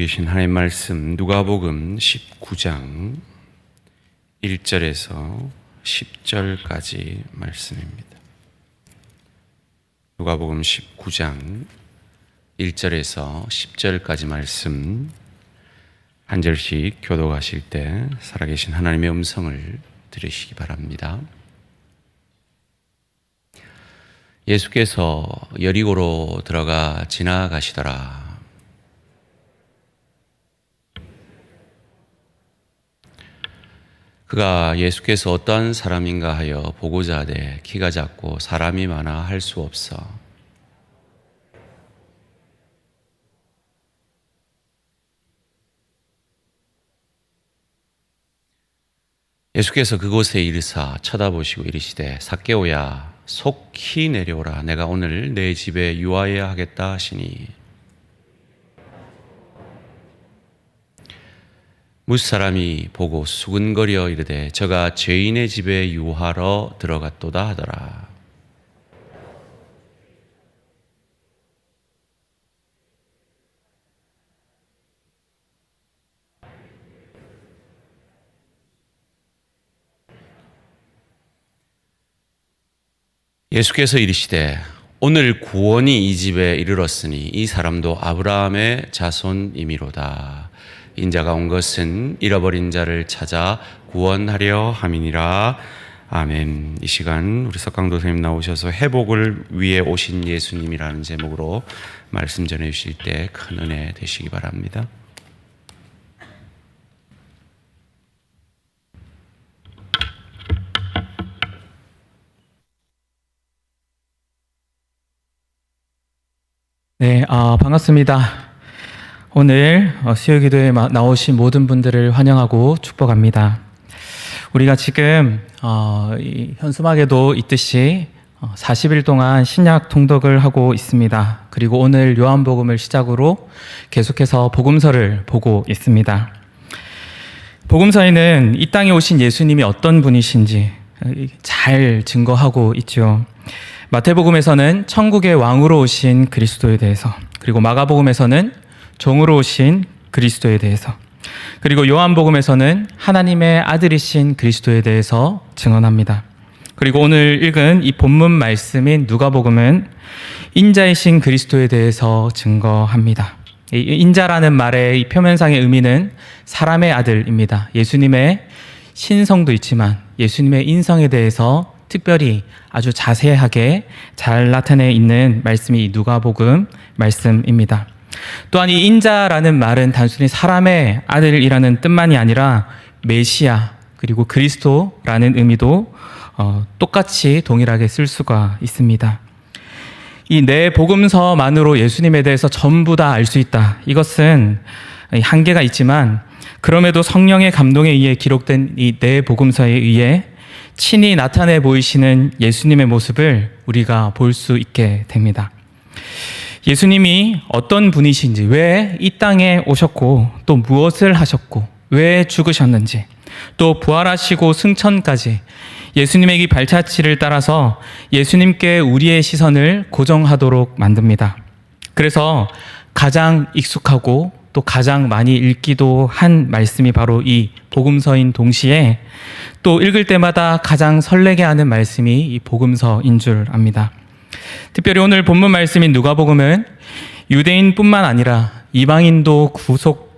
계신 하나님의 말씀 누가복음 19장 1절에서 10절까지 말씀입니다. 누가복음 19장 1절에서 10절까지 말씀 한 절씩 교독하실 때 살아계신 하나님의 음성을 들으시기 바랍니다. 예수께서 여리고로 들어가 지나가시더라. 그가 예수께서 어떠한 사람인가 하여 보고자 하되 키가 작고 사람이 많아 할 수 없어 예수께서 그곳에 이르사 쳐다보시고 이르시되 삭개오야 속히 내려오라 내가 오늘 내 집에 유하여야 하겠다 하시니 무사람이 보고 수근거려 이르되 저가 죄인의 집에 유하러 들어갔도다 하더라. 예수께서 이르시되 오늘 구원이 이 집에 이르렀으니 이 사람도 아브라함의 자손이미로다. 인자가 온 것은 잃어버린 자를 찾아 구원하려 함이니라. 아멘. 이 시간 우리 석강도 선생님 나오셔서 회복을 위해 오신 예수님이라는 제목으로 말씀 전해 주실 때 큰 은혜 되시기 바랍니다. 네, 반갑습니다. 오늘 수요기도에 나오신 모든 분들을 환영하고 축복합니다. 우리가 지금 이 현수막에도 있듯이 40일 동안 신약 통독을 하고 있습니다. 그리고 오늘 요한복음을 시작으로 계속해서 복음서를 보고 있습니다. 복음서에는 이 땅에 오신 예수님이 어떤 분이신지 잘 증거하고 있죠. 마태복음에서는 천국의 왕으로 오신 그리스도에 대해서, 그리고 마가복음에서는 종으로 오신 그리스도에 대해서, 그리고 요한복음에서는 하나님의 아들이신 그리스도에 대해서 증언합니다. 그리고 오늘 읽은 이 본문 말씀인 누가복음은 인자이신 그리스도에 대해서 증거합니다. 이 인자라는 말의 이 표면상의 의미는 사람의 아들입니다. 예수님의 신성도 있지만 예수님의 인성에 대해서 특별히 아주 자세하게 잘 나타내 있는 말씀이 이 누가복음 말씀입니다. 또한 이 인자라는 말은 단순히 사람의 아들이라는 뜻만이 아니라 메시아 그리고 그리스도라는 의미도 똑같이 동일하게 쓸 수가 있습니다. 이 네 복음서만으로 예수님에 대해서 전부 다 알 수 있다. 이것은 한계가 있지만 그럼에도 성령의 감동에 의해 기록된 이 네 복음서에 의해 친히 나타내 보이시는 예수님의 모습을 우리가 볼 수 있게 됩니다. 예수님이 어떤 분이신지, 왜 이 땅에 오셨고 또 무엇을 하셨고 왜 죽으셨는지, 또 부활하시고 승천까지 예수님의 이 발자취를 따라서 예수님께 우리의 시선을 고정하도록 만듭니다. 그래서 가장 익숙하고 또 가장 많이 읽기도 한 말씀이 바로 이 복음서인 동시에 또 읽을 때마다 가장 설레게 하는 말씀이 이 복음서인 줄 압니다. 특별히 오늘 본문 말씀인 누가복음은 유대인뿐만 아니라 이방인도 구속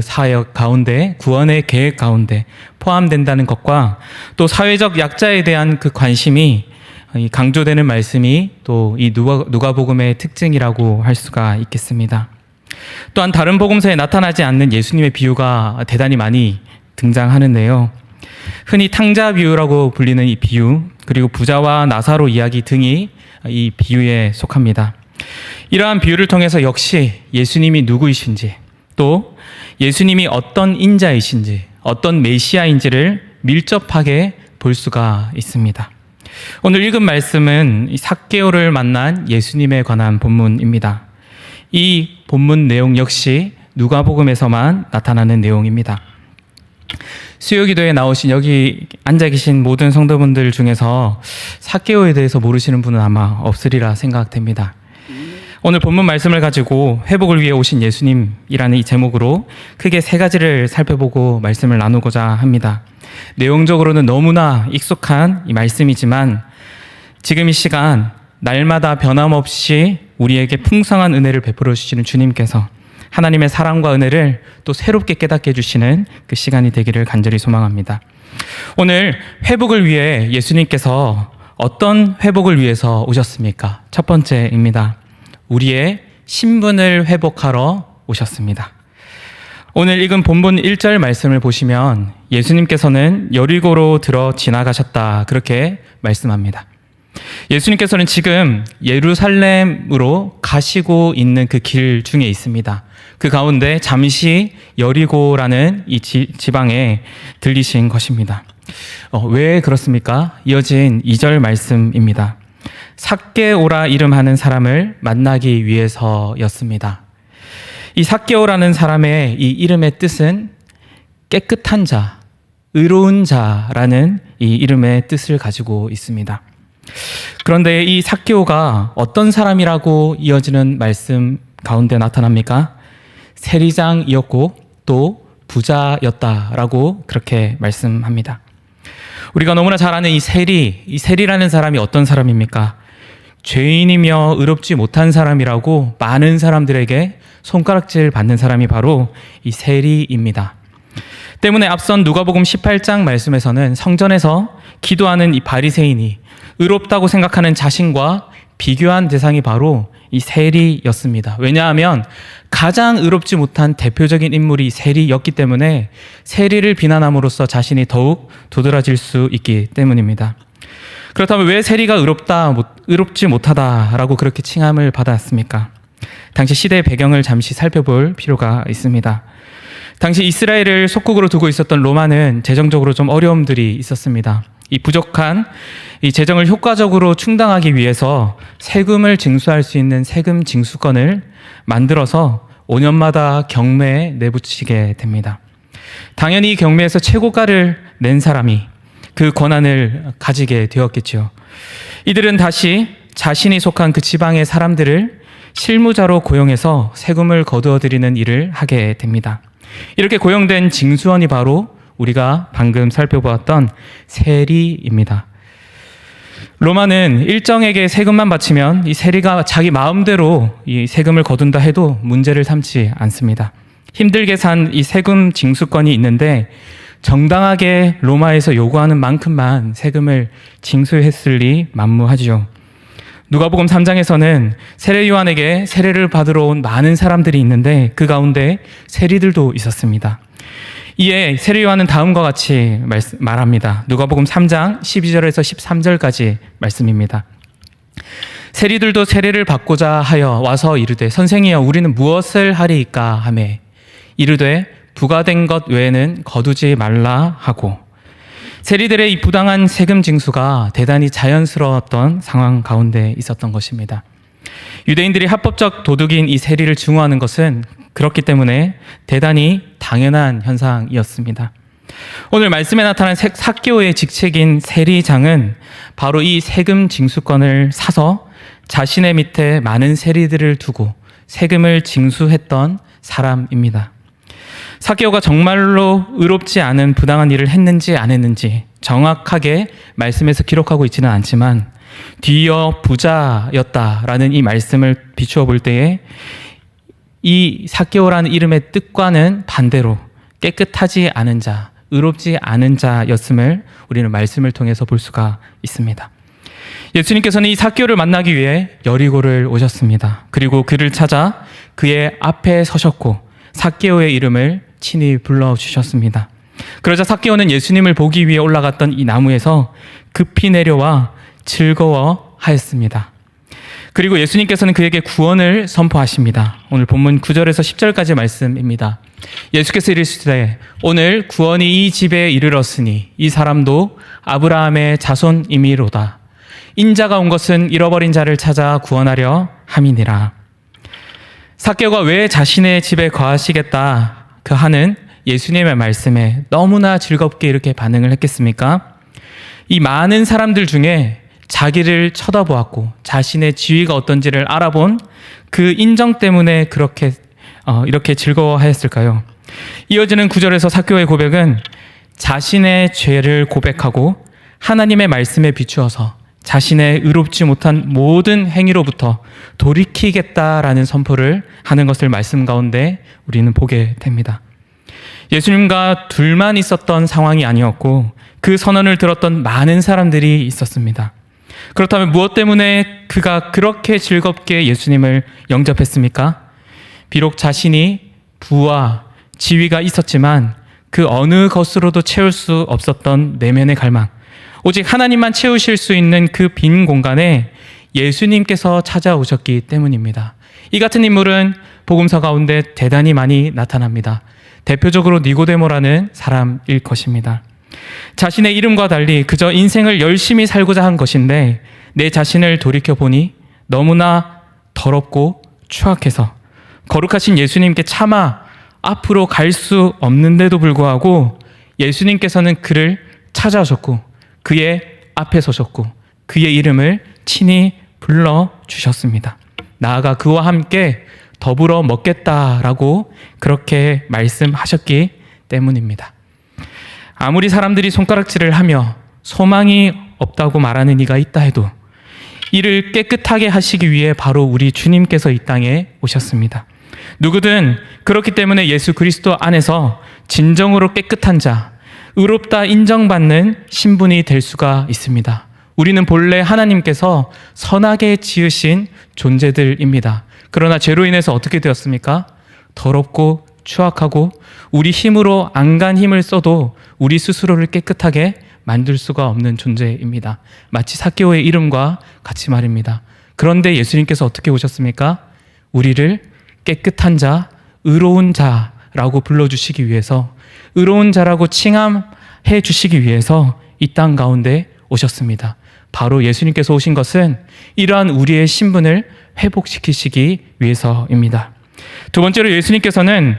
사역 가운데, 구원의 계획 가운데 포함된다는 것과 또 사회적 약자에 대한 그 관심이 강조되는 말씀이 또 이 누가복음의 특징이라고 할 수가 있겠습니다. 또한 다른 복음서에 나타나지 않는 예수님의 비유가 대단히 많이 등장하는데요. 흔히 탕자 비유라고 불리는 이 비유, 그리고 부자와 나사로 이야기 등이 이 비유에 속합니다. 이러한 비유를 통해서 역시 예수님이 누구이신지, 또 예수님이 어떤 인자이신지, 어떤 메시아인지를 밀접하게 볼 수가 있습니다. 오늘 읽은 말씀은 삭개오를 만난 예수님에 관한 본문입니다. 이 본문 내용 역시 누가복음에서만 나타나는 내용입니다. 수요기도에 나오신 여기 앉아 계신 모든 성도분들 중에서 삭개오에 대해서 모르시는 분은 아마 없으리라 생각됩니다. 오늘 본문 말씀을 가지고 회복을 위해 오신 예수님이라는 이 제목으로 크게 세 가지를 살펴보고 말씀을 나누고자 합니다. 내용적으로는 너무나 익숙한 이 말씀이지만 지금 이 시간 날마다 변함없이 우리에게 풍성한 은혜를 베풀어 주시는 주님께서 하나님의 사랑과 은혜를 또 새롭게 깨닫게 해주시는 그 시간이 되기를 간절히 소망합니다. 오늘 회복을 위해 예수님께서 어떤 회복을 위해서 오셨습니까? 첫 번째입니다. 우리의 신분을 회복하러 오셨습니다. 오늘 읽은 본문 1절 말씀을 보시면 예수님께서는 여리고로 들어 지나가셨다 그렇게 말씀합니다. 예수님께서는 지금 예루살렘으로 가시고 있는 그 길 중에 있습니다. 그 가운데 잠시 여리고라는 이 지방에 들리신 것입니다. 왜 그렇습니까? 이어진 2절 말씀입니다. 삭개오라 이름하는 사람을 만나기 위해서였습니다. 이 삭개오라는 사람의 이 이름의 뜻은 깨끗한 자, 의로운 자라는 이 이름의 뜻을 가지고 있습니다. 그런데 이 삭개오가 어떤 사람이라고 이어지는 말씀 가운데 나타납니까? 세리장이었고 또 부자였다라고 그렇게 말씀합니다. 우리가 너무나 잘 아는 이 세리라는 사람이 어떤 사람입니까? 죄인이며 의롭지 못한 사람이라고 많은 사람들에게 손가락질 받는 사람이 바로 이 세리입니다. 때문에 앞선 누가복음 18장 말씀에서는 성전에서 기도하는 이 바리새인이 의롭다고 생각하는 자신과 비교한 대상이 바로 이 세리였습니다. 왜냐하면 가장 의롭지 못한 대표적인 인물이 세리였기 때문에 세리를 비난함으로써 자신이 더욱 도드라질 수 있기 때문입니다. 그렇다면 왜 세리가 의롭지 못하다라고 그렇게 칭함을 받았습니까? 당시 시대의 배경을 잠시 살펴볼 필요가 있습니다. 당시 이스라엘을 속국으로 두고 있었던 로마는 재정적으로 좀 어려움들이 있었습니다. 이 부족한 이 재정을 효과적으로 충당하기 위해서 세금을 징수할 수 있는 세금 징수권을 만들어서 5년마다 경매에 내붙이게 됩니다. 당연히 이 경매에서 최고가를 낸 사람이 그 권한을 가지게 되었겠죠. 이들은 다시 자신이 속한 그 지방의 사람들을 실무자로 고용해서 세금을 거두어들이는 일을 하게 됩니다. 이렇게 고용된 징수원이 바로 우리가 방금 살펴보았던 세리입니다. 로마는 일정에게 세금만 바치면 이 세리가 자기 마음대로 이 세금을 거둔다 해도 문제를 삼지 않습니다. 힘들게 산 이 세금 징수권이 있는데 정당하게 로마에서 요구하는 만큼만 세금을 징수했으리 만무하지요. 누가복음 3장에서는 세례 요한에게 세례를 받으러 온 많은 사람들이 있는데 그 가운데 세리들도 있었습니다. 이에 세례 요한은 다음과 같이 말합니다. 누가복음 3장 12절에서 13절까지 말씀입니다. 세리들도 세례를 받고자 하여 와서 이르되 선생이여 우리는 무엇을 하리이까 하매 이르되 부과된 것 외에는 거두지 말라 하고 세리들의 이 부당한 세금 징수가 대단히 자연스러웠던 상황 가운데 있었던 것입니다. 유대인들이 합법적 도둑인 이 세리를 증오하는 것은 그렇기 때문에 대단히 당연한 현상이었습니다. 오늘 말씀에 나타난 삭개오의 직책인 세리장은 바로 이 세금 징수권을 사서 자신의 밑에 많은 세리들을 두고 세금을 징수했던 사람입니다. 삭개오가 정말로 의롭지 않은 부당한 일을 했는지 안 했는지 정확하게 말씀에서 기록하고 있지는 않지만 뒤이어 부자였다라는 이 말씀을 비추어 볼 때에 이 삭개오라는 이름의 뜻과는 반대로 깨끗하지 않은 자, 의롭지 않은 자였음을 우리는 말씀을 통해서 볼 수가 있습니다. 예수님께서는 이 삭개오를 만나기 위해 여리고를 오셨습니다. 그리고 그를 찾아 그의 앞에 서셨고 삭개오의 이름을 친히 불러주셨습니다. 그러자 삭개오는 예수님을 보기 위해 올라갔던 이 나무에서 급히 내려와 즐거워하였습니다. 그리고 예수님께서는 그에게 구원을 선포하십니다. 오늘 본문 9절에서 10절까지 말씀입니다. 예수께서 이르시되 오늘 구원이 이 집에 이르렀으니 이 사람도 아브라함의 자손이미로다. 인자가 온 것은 잃어버린 자를 찾아 구원하려 함이니라. 삭개오가 왜 자신의 집에 거하시겠다 그 하는 예수님의 말씀에 너무나 즐겁게 이렇게 반응을 했겠습니까? 이 많은 사람들 중에 자기를 쳐다보았고 자신의 지위가 어떤지를 알아본 그 인정 때문에 이렇게 즐거워하였을까요? 이어지는 9절에서 삭개오의 고백은 자신의 죄를 고백하고 하나님의 말씀에 비추어서 자신의 의롭지 못한 모든 행위로부터 돌이키겠다라는 선포를 하는 것을 말씀 가운데 우리는 보게 됩니다. 예수님과 둘만 있었던 상황이 아니었고 그 선언을 들었던 많은 사람들이 있었습니다. 그렇다면 무엇 때문에 그가 그렇게 즐겁게 예수님을 영접했습니까? 비록 자신이 부와 지위가 있었지만 그 어느 것으로도 채울 수 없었던 내면의 갈망, 오직 하나님만 채우실 수 있는 그 빈 공간에 예수님께서 찾아오셨기 때문입니다. 이 같은 인물은 복음서 가운데 대단히 많이 나타납니다. 대표적으로 니고데모라는 사람일 것입니다. 자신의 이름과 달리 그저 인생을 열심히 살고자 한 것인데 내 자신을 돌이켜보니 너무나 더럽고 추악해서 거룩하신 예수님께 차마 앞으로 갈 수 없는데도 불구하고 예수님께서는 그를 찾아오셨고 그의 앞에 서셨고 그의 이름을 친히 불러주셨습니다. 나아가 그와 함께 더불어 먹겠다라고 그렇게 말씀하셨기 때문입니다. 아무리 사람들이 손가락질을 하며 소망이 없다고 말하는 이가 있다 해도 이를 깨끗하게 하시기 위해 바로 우리 주님께서 이 땅에 오셨습니다. 누구든 그렇기 때문에 예수 그리스도 안에서 진정으로 깨끗한 자, 의롭다 인정받는 신분이 될 수가 있습니다. 우리는 본래 하나님께서 선하게 지으신 존재들입니다. 그러나 죄로 인해서 어떻게 되었습니까? 더럽고 추악하고 우리 힘으로 안간 힘을 써도 우리 스스로를 깨끗하게 만들 수가 없는 존재입니다. 마치 삭개오의 이름과 같이 말입니다. 그런데 예수님께서 어떻게 오셨습니까? 우리를 깨끗한 자, 의로운 자라고 불러주시기 위해서, 의로운 자라고 칭함해 주시기 위해서 이 땅 가운데 오셨습니다. 바로 예수님께서 오신 것은 이러한 우리의 신분을 회복시키시기 위해서입니다. 두 번째로 예수님께서는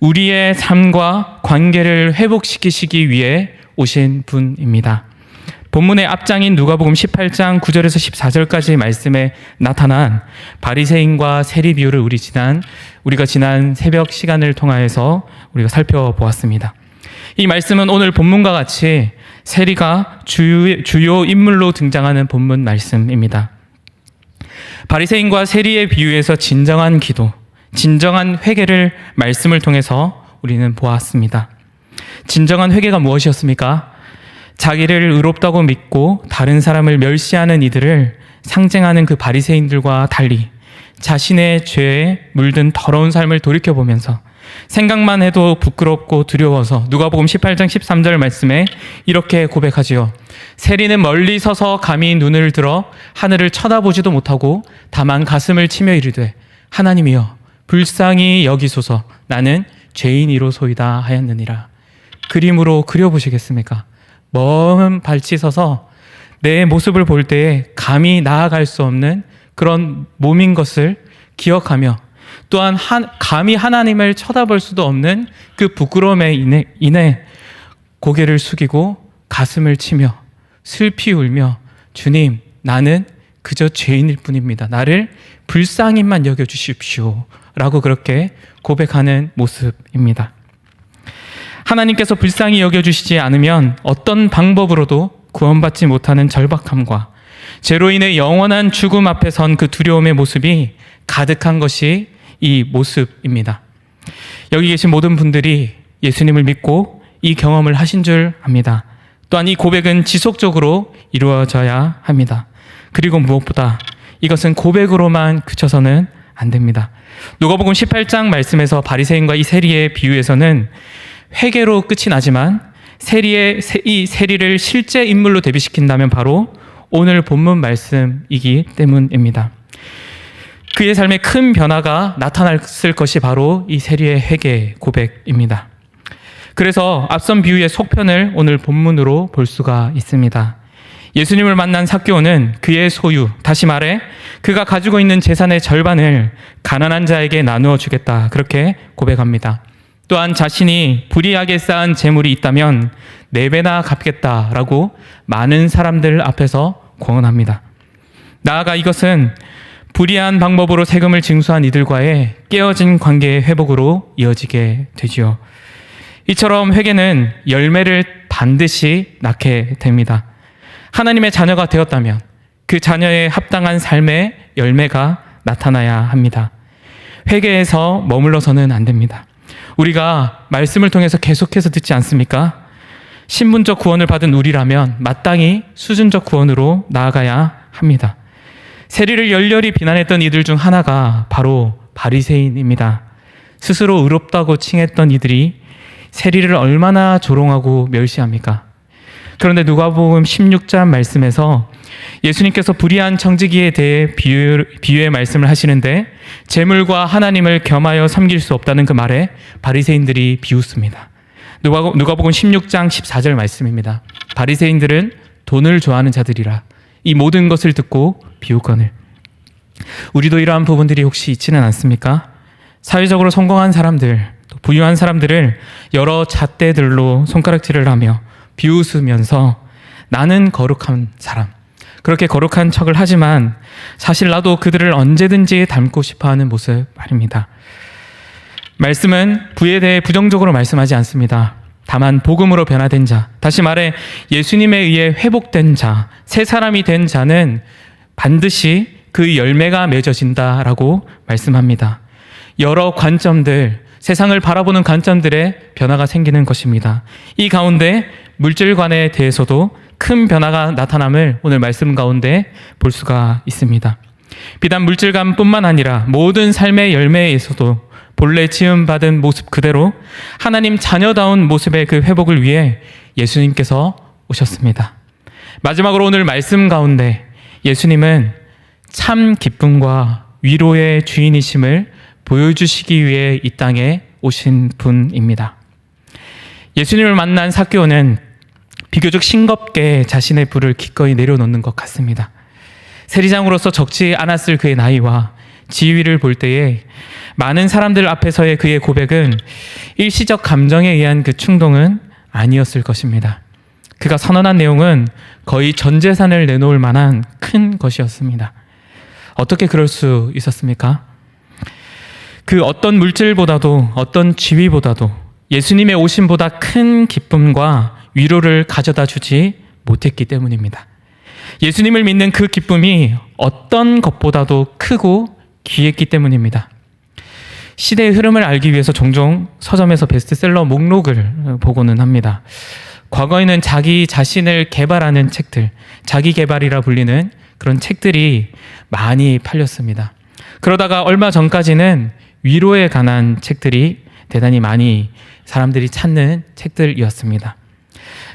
우리의 삶과 관계를 회복시키시기 위해 오신 분입니다. 본문의 앞장인 누가복음 18장 9절에서 14절까지 말씀에 나타난 바리새인과 세리 비유를 우리가 지난 새벽 시간을 통하여서 우리가 살펴보았습니다. 이 말씀은 오늘 본문과 같이 세리가 주요 인물로 등장하는 본문 말씀입니다. 바리새인과 세리의 비유에서 진정한 기도, 진정한 회개를 말씀을 통해서 우리는 보았습니다. 진정한 회개가 무엇이었습니까? 자기를 의롭다고 믿고 다른 사람을 멸시하는 이들을 상징하는 그 바리새인들과 달리 자신의 죄에 물든 더러운 삶을 돌이켜보면서 생각만 해도 부끄럽고 두려워서 누가복음 18장 13절 말씀에 이렇게 고백하지요. 세리는 멀리 서서 감히 눈을 들어 하늘을 쳐다보지도 못하고 다만 가슴을 치며 이르되 하나님이여 불쌍히 여기소서 나는 죄인이로소이다 하였느니라. 그림으로 그려보시겠습니까? 먼 발치 서서 내 모습을 볼 때에 감히 나아갈 수 없는 그런 몸인 것을 기억하며 또한 감히 하나님을 쳐다볼 수도 없는 그 부끄러움에 인해 고개를 숙이고 가슴을 치며 슬피 울며 주님 나는 그저 죄인일 뿐입니다. 나를 불쌍히만 여겨주십시오 라고 그렇게 고백하는 모습입니다. 하나님께서 불쌍히 여겨주시지 않으면 어떤 방법으로도 구원받지 못하는 절박함과 죄로 인해 영원한 죽음 앞에 선 그 두려움의 모습이 가득한 것이 이 모습입니다. 여기 계신 모든 분들이 예수님을 믿고 이 경험을 하신 줄 압니다. 또한 이 고백은 지속적으로 이루어져야 합니다. 그리고 무엇보다 이것은 고백으로만 그쳐서는 안 됩니다. 누가복음 18장 말씀에서 바리새인과 이 세리의 비유에서는 회개로 끝이 나지만 이 세리를 실제 인물로 대비시킨다면 바로 오늘 본문 말씀이기 때문입니다. 그의 삶에 큰 변화가 나타났을 것이 바로 이 세리의 회개 고백입니다. 그래서 앞선 비유의 속편을 오늘 본문으로 볼 수가 있습니다. 예수님을 만난 삭개오는 그의 소유, 다시 말해 그가 가지고 있는 재산의 절반을 가난한 자에게 나누어 주겠다 그렇게 고백합니다. 또한 자신이 불이하게 쌓은 재물이 있다면 4배나 갚겠다라고 많은 사람들 앞에서 권합니다. 나아가 이것은 불이한 방법으로 세금을 징수한 이들과의 깨어진 관계의 회복으로 이어지게 되지요. 이처럼 회개는 열매를 반드시 낳게 됩니다. 하나님의 자녀가 되었다면 그 자녀의 합당한 삶의 열매가 나타나야 합니다. 회개에서 머물러서는 안 됩니다. 우리가 말씀을 통해서 계속해서 듣지 않습니까? 신분적 구원을 받은 우리라면 마땅히 수준적 구원으로 나아가야 합니다. 세리를 열렬히 비난했던 이들 중 하나가 바로 바리새인입니다. 스스로 의롭다고 칭했던 이들이 세리를 얼마나 조롱하고 멸시합니까? 그런데 누가복음 16장 말씀에서 예수님께서 불의한 청지기에 대해 비유의 말씀을 하시는데 재물과 하나님을 겸하여 섬길 수 없다는 그 말에 바리새인들이 비웃습니다. 누가복음 16장 14절 말씀입니다. 바리새인들은 돈을 좋아하는 자들이라 이 모든 것을 듣고 비웃거늘. 우리도 이러한 부분들이 혹시 있지는 않습니까? 사회적으로 성공한 사람들, 또 부유한 사람들을 여러 잣대들로 손가락질을 하며 비웃으면서 나는 거룩한 사람, 그렇게 거룩한 척을 하지만 사실 나도 그들을 언제든지 닮고 싶어하는 모습 말입니다. 말씀은 부에 대해 부정적으로 말씀하지 않습니다. 다만 복음으로 변화된 자, 다시 말해 예수님에 의해 회복된 자, 새 사람이 된 자는 반드시 그 열매가 맺어진다라고 말씀합니다. 여러 관점들, 세상을 바라보는 관점들에 변화가 생기는 것입니다. 이 가운데 물질관에 대해서도 큰 변화가 나타남을 오늘 말씀 가운데 볼 수가 있습니다. 비단 물질관뿐만 아니라 모든 삶의 열매에서도 본래 지음받은 모습 그대로 하나님 자녀다운 모습의 그 회복을 위해 예수님께서 오셨습니다. 마지막으로 오늘 말씀 가운데 예수님은 참 기쁨과 위로의 주인이심을 보여주시기 위해 이 땅에 오신 분입니다. 예수님을 만난 삭개오는 비교적 싱겁게 자신의 부를 기꺼이 내려놓는 것 같습니다. 세리장으로서 적지 않았을 그의 나이와 지위를 볼 때에 많은 사람들 앞에서의 그의 고백은 일시적 감정에 의한 그 충동은 아니었을 것입니다. 그가 선언한 내용은 거의 전 재산을 내놓을 만한 큰 것이었습니다. 어떻게 그럴 수 있었습니까? 그 어떤 물질보다도 어떤 지위보다도 예수님의 오심보다 큰 기쁨과 위로를 가져다 주지 못했기 때문입니다. 예수님을 믿는 그 기쁨이 어떤 것보다도 크고 귀했기 때문입니다. 시대의 흐름을 알기 위해서 종종 서점에서 베스트셀러 목록을 보고는 합니다. 과거에는 자기 자신을 개발하는 책들, 자기 개발이라 불리는 그런 책들이 많이 팔렸습니다. 그러다가 얼마 전까지는 위로에 관한 책들이 대단히 많이 사람들이 찾는 책들이었습니다.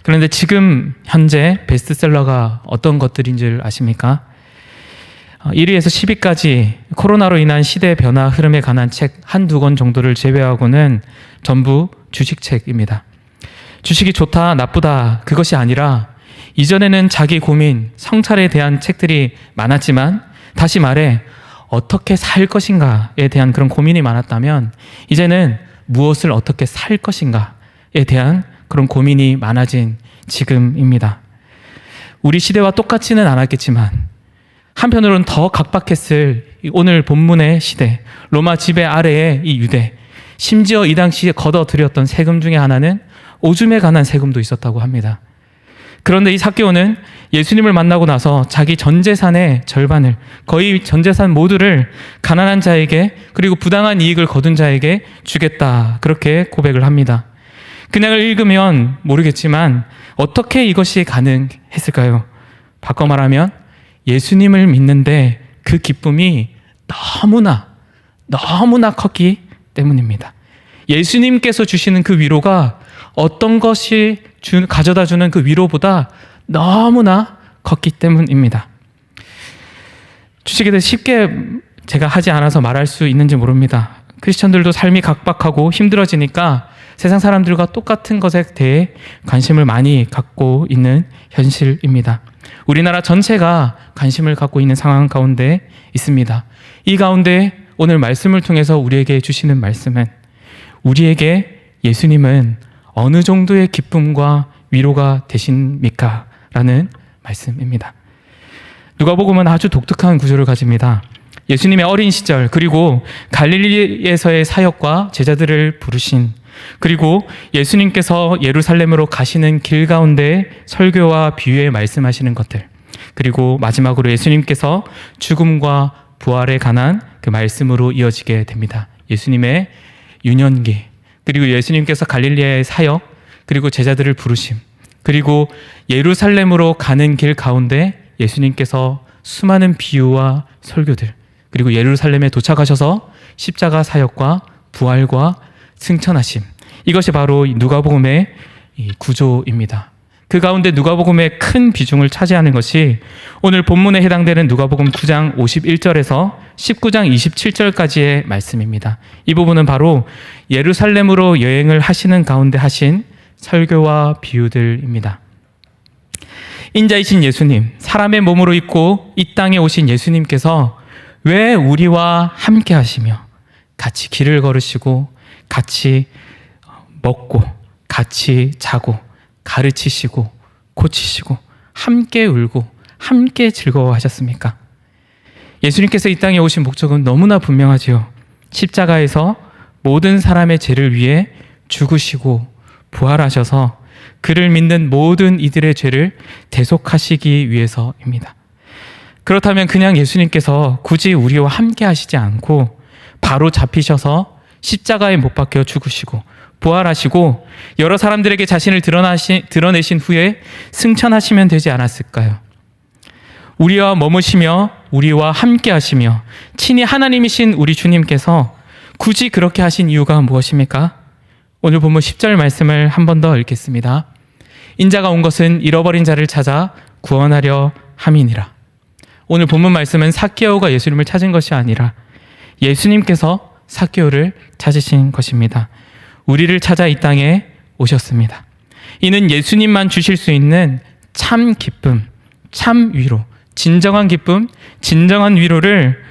그런데 지금 현재 베스트셀러가 어떤 것들인 줄 아십니까? 1위에서 10위까지 코로나로 인한 시대 변화 흐름에 관한 책 한두 권 정도를 제외하고는 전부 주식책입니다. 주식이 좋다, 나쁘다 그것이 아니라 이전에는 자기 고민, 성찰에 대한 책들이 많았지만 다시 말해 어떻게 살 것인가에 대한 그런 고민이 많았다면 이제는 무엇을 어떻게 살 것인가에 대한 그런 고민이 많아진 지금입니다. 우리 시대와 똑같지는 않았겠지만 한편으로는 더 각박했을 오늘 본문의 시대, 로마 지배 아래의 이 유대, 심지어 이 당시에 걷어들였던 세금 중에 하나는 오줌에 관한 세금도 있었다고 합니다. 그런데 이 삭개오는 예수님을 만나고 나서 자기 전 재산의 절반을, 거의 전 재산 모두를 가난한 자에게 그리고 부당한 이익을 거둔 자에게 주겠다, 그렇게 고백을 합니다. 그냥을 읽으면 모르겠지만 어떻게 이것이 가능했을까요? 바꿔 말하면 예수님을 믿는데 그 기쁨이 너무나 컸기 때문입니다. 예수님께서 주시는 그 위로가 어떤 것이 가져다 주는 그 위로보다 너무나 컸기 때문입니다. 주식에 대해 쉽게 제가 하지 않아서 말할 수 있는지 모릅니다. 크리스천들도 삶이 각박하고 힘들어지니까 세상 사람들과 똑같은 것에 대해 관심을 많이 갖고 있는 현실입니다. 우리나라 전체가 관심을 갖고 있는 상황 가운데 있습니다. 이 가운데 오늘 말씀을 통해서 우리에게 주시는 말씀은 우리에게 예수님은 어느 정도의 기쁨과 위로가 되십니까? 라는 말씀입니다. 누가복음은 아주 독특한 구조를 가집니다. 예수님의 어린 시절, 그리고 갈릴리에서의 사역과 제자들을 부르신, 그리고 예수님께서 예루살렘으로 가시는 길 가운데 설교와 비유에 말씀하시는 것들, 그리고 마지막으로 예수님께서 죽음과 부활에 관한 그 말씀으로 이어지게 됩니다. 예수님의 유년기, 그리고 예수님께서 갈릴리의 사역, 그리고 제자들을 부르심, 그리고 예루살렘으로 가는 길 가운데 예수님께서 수많은 비유와 설교들, 그리고 예루살렘에 도착하셔서 십자가 사역과 부활과 승천하심, 이것이 바로 누가복음의 이 구조입니다. 그 가운데 누가복음의 큰 비중을 차지하는 것이 오늘 본문에 해당되는 누가복음 9장 51절에서 19장 27절까지의 말씀입니다. 이 부분은 바로 예루살렘으로 여행을 하시는 가운데 하신 설교와 비유들입니다. 인자이신 예수님, 사람의 몸으로 입고 이 땅에 오신 예수님께서 왜 우리와 함께 하시며 같이 길을 걸으시고 같이 먹고 같이 자고 가르치시고 고치시고 함께 울고 함께 즐거워하셨습니까? 예수님께서 이 땅에 오신 목적은 너무나 분명하지요. 십자가에서 모든 사람의 죄를 위해 죽으시고 부활하셔서 그를 믿는 모든 이들의 죄를 대속하시기 위해서입니다. 그렇다면 그냥 예수님께서 굳이 우리와 함께 하시지 않고 바로 잡히셔서 십자가에 못 박혀 죽으시고 부활하시고 여러 사람들에게 자신을 드러내신 후에 승천하시면 되지 않았을까요? 우리와 머무시며 우리와 함께 하시며 친히 하나님이신 우리 주님께서 굳이 그렇게 하신 이유가 무엇입니까? 오늘 본문 10절 말씀을 한 번 더 읽겠습니다. 인자가 온 것은 잃어버린 자를 찾아 구원하려 함이니라. 오늘 본문 말씀은 삭개오가 예수님을 찾은 것이 아니라 예수님께서 삭개오를 찾으신 것입니다. 우리를 찾아 이 땅에 오셨습니다. 이는 예수님만 주실 수 있는 참 기쁨, 참 위로, 진정한 기쁨, 진정한 위로를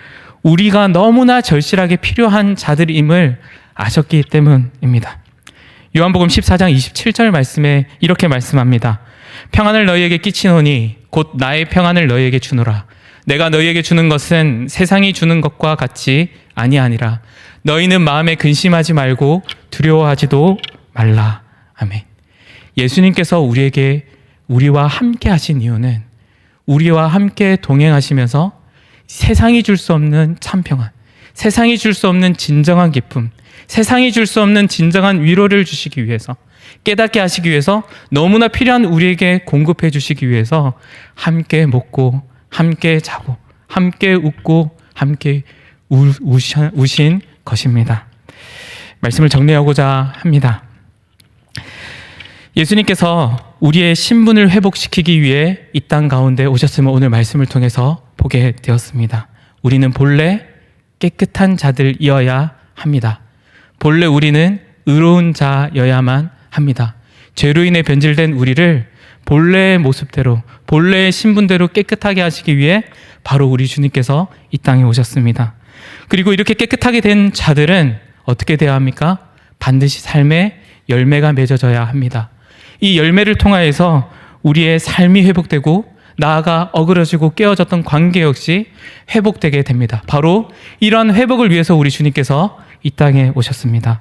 우리가 너무나 절실하게 필요한 자들임을 아셨기 때문입니다. 요한복음 14장 27절 말씀에 이렇게 말씀합니다. 평안을 너희에게 끼치노니 곧 나의 평안을 너희에게 주노라. 내가 너희에게 주는 것은 세상이 주는 것과 같이 아니하니라. 너희는 마음에 근심하지 말고 두려워하지도 말라. 아멘. 예수님께서 우리와 함께 하신 이유는 우리와 함께 동행하시면서 세상이 줄 수 없는 참 평안, 세상이 줄 수 없는 진정한 기쁨, 세상이 줄 수 없는 진정한 위로를 주시기 위해서, 깨닫게 하시기 위해서, 너무나 필요한 우리에게 공급해 주시기 위해서 함께 먹고 함께 자고 함께 웃고 함께 우신 것입니다. 말씀을 정리하고자 합니다. 예수님께서 우리의 신분을 회복시키기 위해 이 땅 가운데 오셨음을 오늘 말씀을 통해서 보게 되었습니다. 우리는 본래 깨끗한 자들이어야 합니다. 본래 우리는 의로운 자여야만 합니다. 죄로 인해 변질된 우리를 본래의 모습대로, 본래의 신분대로 깨끗하게 하시기 위해 바로 우리 주님께서 이 땅에 오셨습니다. 그리고 이렇게 깨끗하게 된 자들은 어떻게 되어야 합니까? 반드시 삶의 열매가 맺어져야 합니다. 이 열매를 통하여서 우리의 삶이 회복되고 나아가 어그러지고 깨어졌던 관계 역시 회복되게 됩니다. 바로 이러한 회복을 위해서 우리 주님께서 이 땅에 오셨습니다.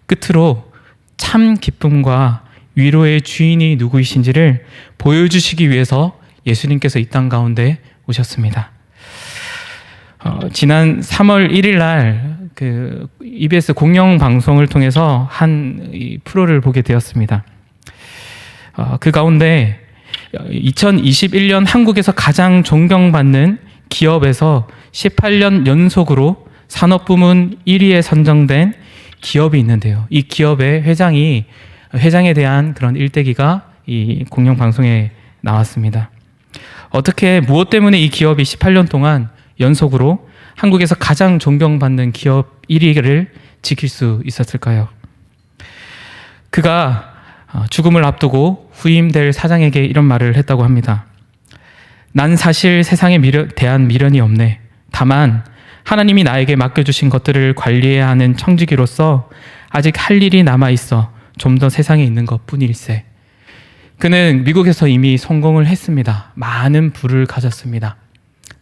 끝으로 참 기쁨과 위로의 주인이 누구이신지를 보여주시기 위해서 예수님께서 이 땅 가운데 오셨습니다. 지난 3월 1일 날 그 EBS 공영 방송을 통해서 한 이 프로를 보게 되었습니다. 그 가운데 2021년 한국에서 가장 존경받는 기업에서 18년 연속으로 산업부문 1위에 선정된 기업이 있는데요. 이 기업의 회장에 대한 그런 일대기가 이 공영 방송에 나왔습니다. 어떻게 무엇 때문에 이 기업이 18년 동안 연속으로 한국에서 가장 존경받는 기업 1위를 지킬 수 있었을까요? 그가 죽음을 앞두고 후임될 사장에게 이런 말을 했다고 합니다. 난 사실 세상에 대한 미련이 없네. 다만 하나님이 나에게 맡겨주신 것들을 관리해야 하는 청지기로서 아직 할 일이 남아있어 좀 더 세상에 있는 것뿐일세. 그는 미국에서 이미 성공을 했습니다. 많은 부를 가졌습니다.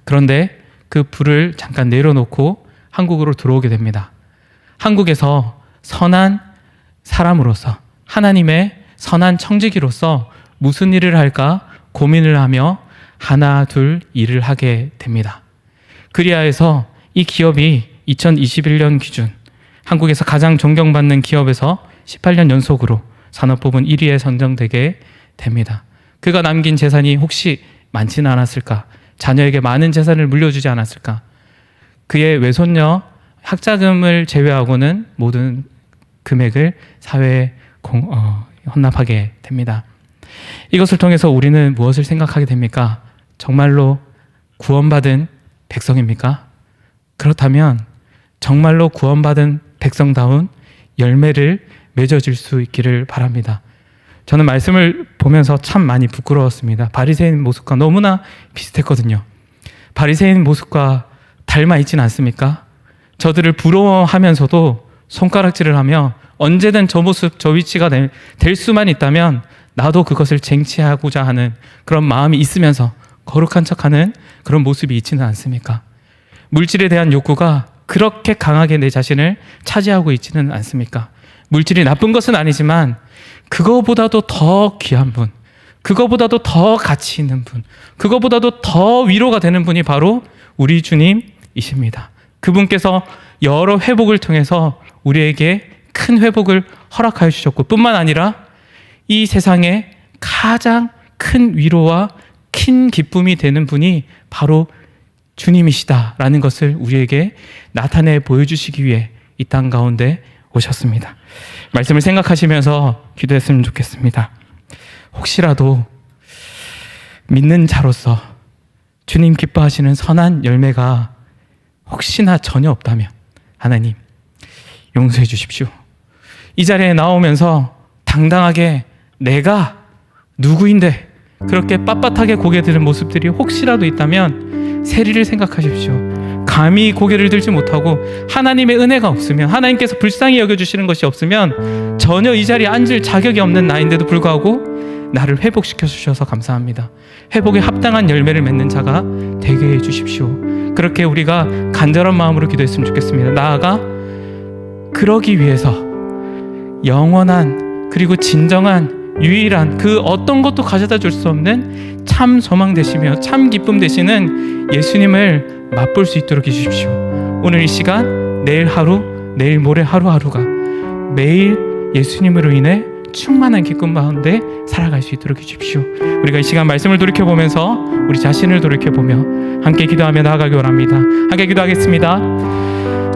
그런데 그 불을 잠깐 내려놓고 한국으로 들어오게 됩니다. 한국에서 선한 사람으로서, 하나님의 선한 청지기로서 무슨 일을 할까 고민을 하며 하나 둘 일을 하게 됩니다. 그리하여서 이 기업이 2021년 기준 한국에서 가장 존경받는 기업에서 18년 연속으로 산업부문 1위에 선정되게 됩니다. 그가 남긴 재산이 혹시 많지는 않았을까? 자녀에게 많은 재산을 물려주지 않았을까? 그의 외손녀 학자금을 제외하고는 모든 금액을 사회에 헌납하게 됩니다. 이것을 통해서 우리는 무엇을 생각하게 됩니까? 정말로 구원받은 백성입니까? 그렇다면 정말로 구원받은 백성다운 열매를 맺어질 수 있기를 바랍니다. 저는 말씀을 보면서 참 많이 부끄러웠습니다. 바리새인 모습과 너무나 비슷했거든요. 바리새인 모습과 닮아 있지는 않습니까? 저들을 부러워하면서도 손가락질을 하며 언제든 저 모습, 저 위치가 될 수만 있다면 나도 그것을 쟁취하고자 하는 그런 마음이 있으면서 거룩한 척하는 그런 모습이 있지는 않습니까? 물질에 대한 욕구가 그렇게 강하게 내 자신을 차지하고 있지는 않습니까? 물질이 나쁜 것은 아니지만 그거보다도 더 귀한 분, 그거보다도 더 가치 있는 분, 그거보다도 더 위로가 되는 분이 바로 우리 주님이십니다. 그분께서 여러 회복을 통해서 우리에게 큰 회복을 허락하여 주셨고 뿐만 아니라 이 세상에 가장 큰 위로와 큰 기쁨이 되는 분이 바로 주님이시다라는 것을 우리에게 나타내 보여주시기 위해 이 땅 가운데 오셨습니다. 말씀을 생각하시면서 기도했으면 좋겠습니다. 혹시라도 믿는 자로서 주님 기뻐하시는 선한 열매가 혹시나 전혀 없다면 하나님 용서해 주십시오. 이 자리에 나오면서 당당하게 내가 누구인데 그렇게 빳빳하게 고개 드는 모습들이 혹시라도 있다면 세리를 생각하십시오. 감히 고개를 들지 못하고 하나님의 은혜가 없으면, 하나님께서 불쌍히 여겨주시는 것이 없으면 전혀 이 자리에 앉을 자격이 없는 나인데도 불구하고 나를 회복시켜 주셔서 감사합니다. 회복에 합당한 열매를 맺는 자가 되게 해 주십시오. 그렇게 우리가 간절한 마음으로 기도했으면 좋겠습니다. 나아가 그러기 위해서 영원한 그리고 진정한 유일한 그 어떤 것도 가져다 줄 수 없는 참 소망 되시며 참 기쁨 되시는 예수님을 맛볼 수 있도록 해주십시오. 오늘 이 시간, 내일 하루, 내일 모레 하루하루가 매일 예수님으로 인해 충만한 기쁨 가운데 살아갈 수 있도록 해주십시오. 우리가 이 시간 말씀을 돌이켜보면서 우리 자신을 돌이켜보며 함께 기도하며 나아가기 원합니다. 함께 기도하겠습니다.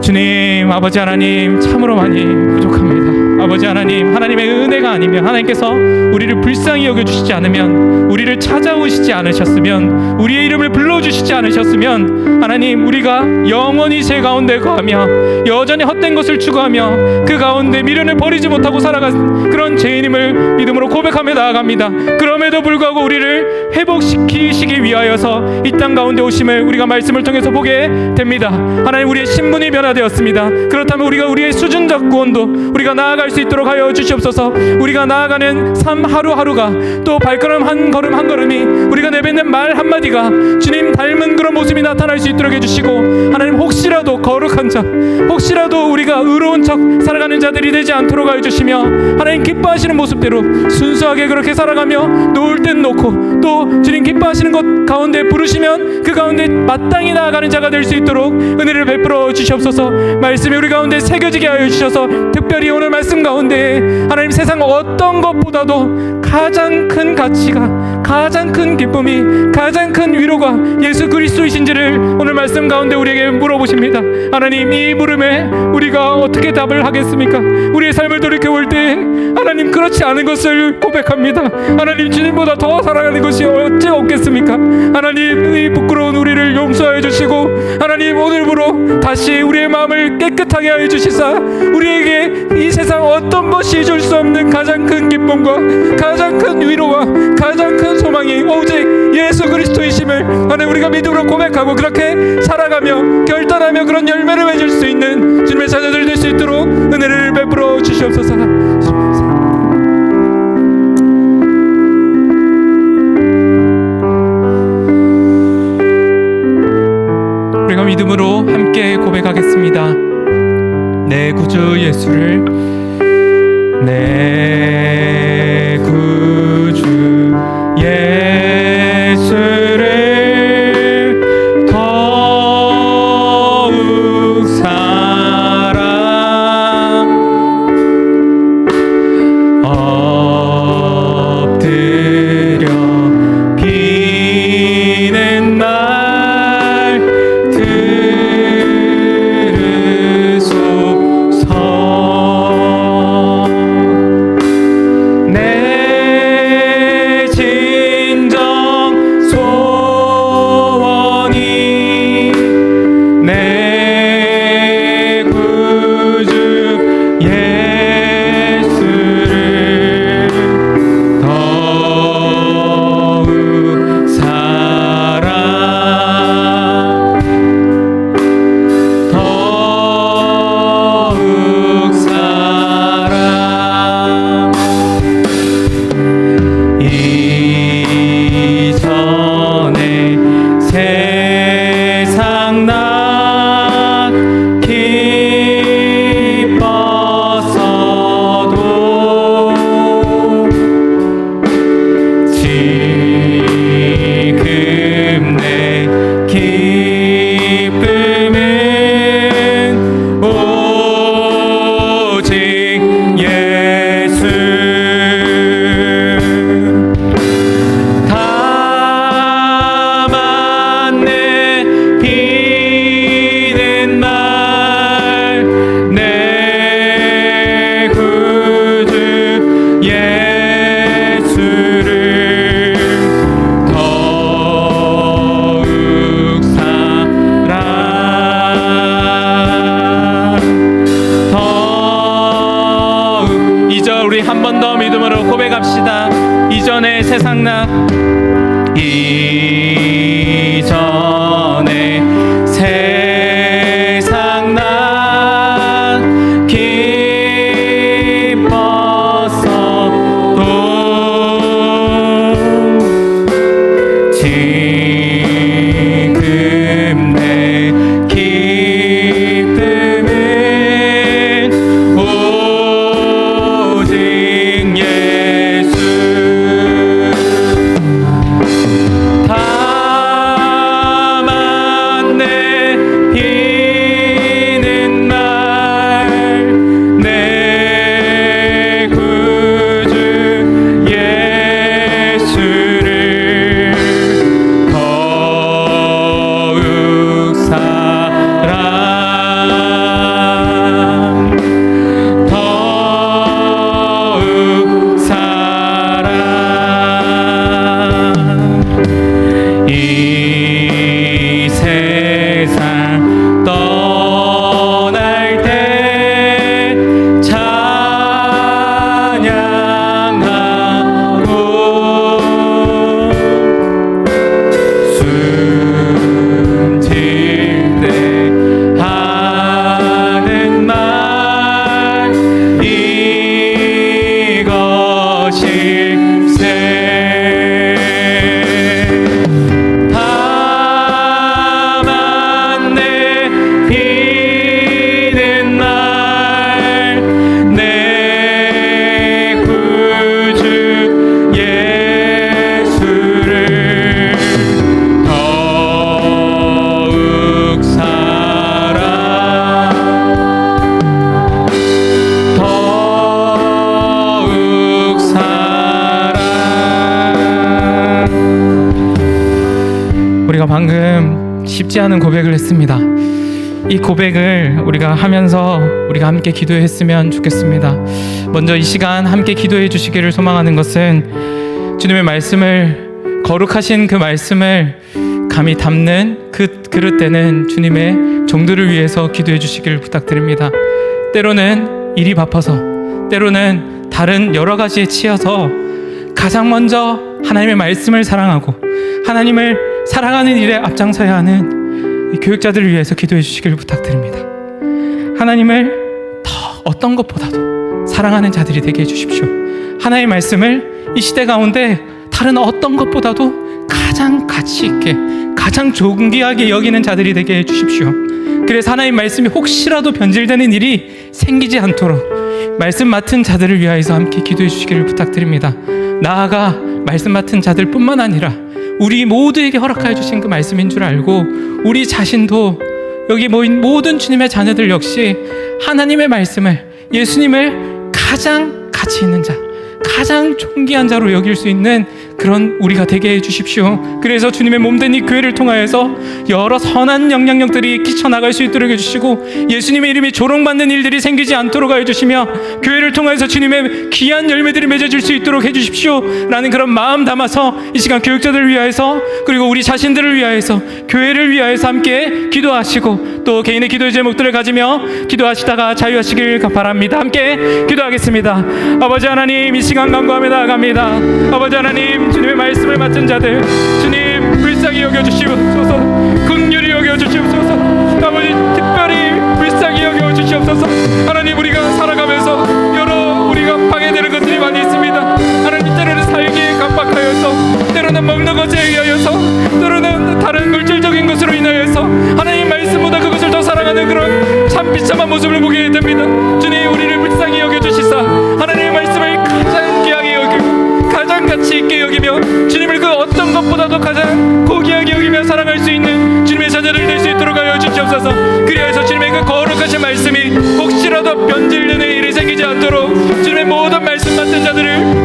주님, 아버지 하나님, 참으로 많이 부족합니다. 아버지 하나님, 하나님의 은혜가 아니면, 하나님께서 우리를 불쌍히 여겨주시지 않으면, 우리를 찾아오시지 않으셨으면, 우리의 이름을 불러주시지 않으셨으면, 하나님, 우리가 영원히 죄 가운데 거하며 여전히 헛된 것을 추구하며 그 가운데 미련을 버리지 못하고 살아간 그런 죄인임을 믿음으로 고백하며 나아갑니다. 그럼에도 불구하고 우리를 회복시키시기 위하여서 이 땅 가운데 오심을 우리가 말씀을 통해서 보게 됩니다. 하나님, 우리의 신분이 변화되었습니다. 그렇다면 우리가 우리의 수준적 구원도 우리가 나아갈 수 있도록 하여 주시옵소서. 우리가 나아가는 삶 하루하루가, 또 발걸음 한 걸음 한 걸음이, 우리가 내뱉는 말 한마디가 주님 닮은 그런 모습이 나타날 수 있도록 해주시고, 하나님, 혹시라도 거룩한 자, 혹시라도 우리가 의로운 척 살아가는 자들이 되지 않도록 하여 주시며, 하나님 기뻐하시는 모습대로 순수하게 그렇게 살아가며 놓을 땐 놓고, 또 주님 기뻐하시는 것 가운데 부르시면 그 가운데 마땅히 나아가는 자가 될 수 있도록 은혜를 베풀어 주시옵소서. 말씀이 우리 가운데 새겨지게 하여 주셔서, 특별히 오늘 말씀 가운데 하나님, 세상 어떤 것보다도 가장 큰 가치가, 가장 큰 기쁨이, 가장 큰 위로가 예수 그리스도이신지를 오늘 말씀 가운데 우리에게 물어보십니다. 하나님, 이 물음에 우리가 어떻게 답을 하겠습니까? 우리의 삶을 돌이켜볼 때 하나님, 그렇지 않은 것을 고백합니다. 하나님, 주님보다 더 살아가는 것이 어찌 없겠습니까? 하나님, 이 부끄러운 우리를 용서하여 주시고, 하나님, 오늘부로 다시 우리의 마음을 깨끗하게 하여 주시사 우리에게 이 세상 어떤 것이 줄 수 없는 가장 큰 기쁨과 가장 큰 위로와 가장 큰 소망이 오직 예수 그리스도이심을 하나님, 우리가 믿음으로 고백하고 그렇게 살아가며 결단하며 그런 열매를 맺을 수 있는 주님의 자녀들 될 수 있도록 은혜를 베풀어 주시옵소서. 믿음으로 함께 고백하겠습니다. 내 구주 예수를, 내 구주 예수를 더욱 사랑 엎드려 비는 말 들으소서. 내 진정 소원이 내 구주 예수를 더욱 사랑 더욱 사랑 이전에 세상 나 기뻤어도 지금 내 기쁨은 오직 예수. 다만 내 비는 말 내 구주 예수를 더욱 사랑 더욱. 2절 우리 한 번 더 믿음으로 고백합시다. 이전에 세상 나 이전에 세상 난 기뻤어도 지금 내 기쁨은 오직 예수. 다만 내 비는 말 내 구주 예수를 더욱 사랑 더욱 사랑. 이 세상 떠날 때 찬양하고 숨질 때 하는 말 이것일세. 다만 내 비는 말 내 구주 예수를 더욱 사랑 더욱 사랑. 우리가 방금 쉽지 않은 고백을 했습니다. 이 고백을 우리가 하면서 우리가 함께 기도했으면 좋겠습니다. 먼저 이 시간 함께 기도해 주시기를 소망하는 것은 주님의 말씀을, 거룩하신 그 말씀을 감히 담는 그 그릇되는 주님의 종들을 위해서 기도해 주시기를 부탁드립니다. 때로는 일이 바빠서, 때로는 다른 여러 가지에 치여서 가장 먼저 하나님의 말씀을 사랑하고 하나님을 사랑하는 일에 앞장서야 하는 이 교육자들을 위해서 기도해 주시기를 부탁드립니다. 하나님을 더 어떤 것보다도 사랑하는 자들이 되게 해주십시오. 하나님의 말씀을 이 시대 가운데 다른 어떤 것보다도 가장 가치 있게, 가장 존귀하게 여기는 자들이 되게 해주십시오. 그래서 하나님 말씀이 혹시라도 변질되는 일이 생기지 않도록 말씀 맡은 자들을 위하여서 함께 기도해 주시기를 부탁드립니다. 나아가 말씀 맡은 자들뿐만 아니라 우리 모두에게 허락하여 주신 그 말씀인 줄 알고 우리 자신도 여기 모인 모든 주님의 자녀들 역시 하나님의 말씀을, 예수님을 가장 가치 있는 자, 가장 존귀한 자로 여길 수 있는 그런 우리가 되게 해주십시오. 그래서 주님의 몸된 이 교회를 통하여서 여러 선한 영향력들이 끼쳐나갈 수 있도록 해주시고 예수님의 이름이 조롱받는 일들이 생기지 않도록 해주시며 교회를 통해서 주님의 귀한 열매들이 맺어질 수 있도록 해주십시오 라는 그런 마음 담아서 이 시간 교육자들을 위하여서 그리고 우리 자신들을 위하여서 교회를 위하여서 함께 기도하시고 또 개인의 기도의 제목들을 가지며 기도하시다가 자유하시길 바랍니다. 함께 기도하겠습니다. 아버지 하나님, 이 시간 간구하며 나아갑니다. 아버지 하나님, 주님의 말씀을 맡은 자들 주님 불쌍히 여겨주시옵소서, 긍휼히 여겨주시옵소서. 아버지 특별히 불쌍히 여겨주시옵소서. 하나님, 우리가 살아가면서 여러 우리가 방해되는 것들이 많이 있습니다. 하나님, 때로는 살기에 갑박하여서, 때로는 먹는 것에 의하여서, 때로는 다른 물질적인 것으로 인하여서 하나님 말씀보다 그것을 더 사랑하는 그런 참 비참한 모습을 보게 됩니다. 주님, 우리를 불쌍히 여겨주시사 하나님의 말씀을 가장 귀하게 여기고 가장 가치 있게 여기며 주님을 그 어떤 것보다도 가장 고귀하게 여기며 사랑할 수 있는 주님의 자녀를 될 수 있도록 하여 주시옵소서. 그리하여서 주님의 그 거룩하신 말씀이 혹시라도 변질되는 일이 생기지 않도록 주님의 모든 말씀 맡은 자들을